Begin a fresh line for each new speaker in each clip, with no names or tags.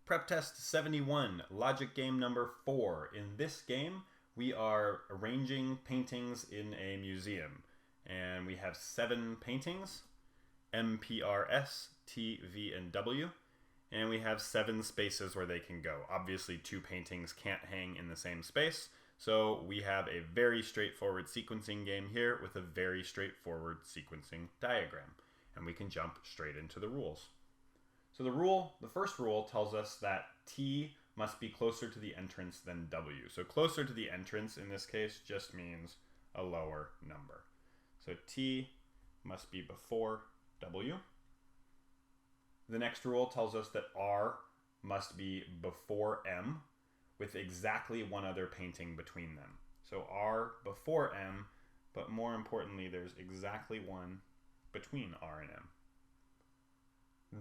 Prep Test 71, logic game number 4. In this game, we are arranging paintings in a museum. And we have 7 paintings, M, P, R, S, T, V, and W. And we have 7 spaces where they can go. Obviously, 2 paintings can't hang in the same space. So we have a very straightforward sequencing game here with a very straightforward sequencing diagram. And we can jump straight into the rules. So the first rule tells us that T must be closer to the entrance than W. So closer to the entrance in this case just means a lower number. So T must be before W. The next rule tells us that R must be before M with exactly one other painting between them. So R before M, but more importantly, there's exactly one between R and M.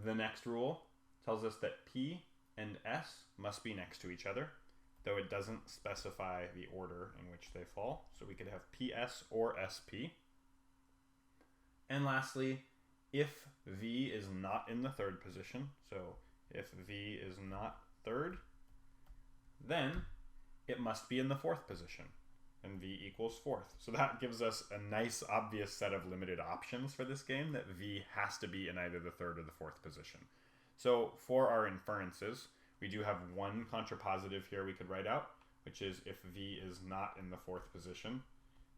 The next rule tells us that P and S must be next to each other, though it doesn't specify the order in which they fall. So we could have PS or SP. And lastly, if V is not in the third position, so if V is not third, then it must be in the fourth position, and V equals fourth. So that gives us a nice, obvious set of limited options for this game, that V has to be in either the third or the fourth position. So for our inferences, we do have one contrapositive here we could write out, which is if V is not in the fourth position,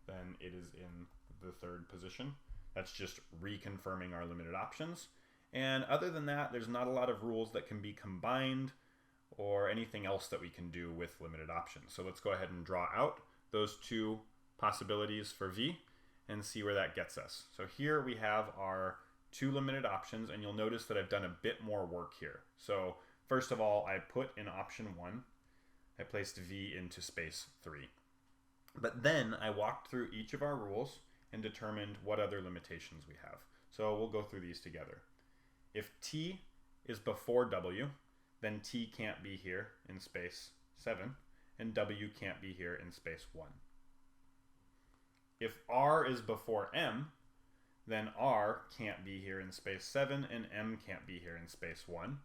then it is in the third position. That's just reconfirming our limited options. And other than that, there's not a lot of rules that can be combined or anything else that we can do with limited options. So let's go ahead and draw out those 2 possibilities for V and see where that gets us. So here we have our 2 limited options, and you'll notice that I've done a bit more work here. So first of all, I put in option 1, I placed V into space 3. But then I walked through each of our rules and determined what other limitations we have. So we'll go through these together. If T is before W, then T can't be here in space 7, and W can't be here in space 1. If R is before M, then R can't be here in space 7, and M can't be here in space 1.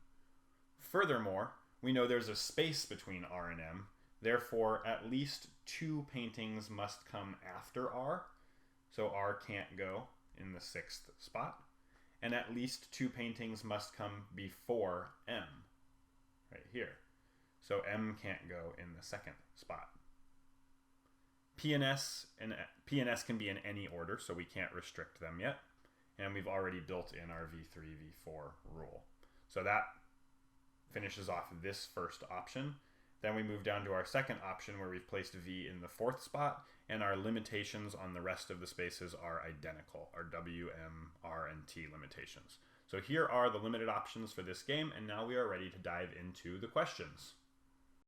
Furthermore, we know there's a space between R and M, therefore at least 2 paintings must come after R, so R can't go in the 6th spot, and at least 2 paintings must come before M, right here. So M can't go in the 2nd spot. P and S can be in any order, so we can't restrict them yet. And we've already built in our V3, V4 rule. So that finishes off this first option. Then we move down to our second option where we've placed V in the 4th spot, and our limitations on the rest of the spaces are identical, our W, M, R, and T limitations. So here are the limited options for this game, and now we are ready to dive into the questions.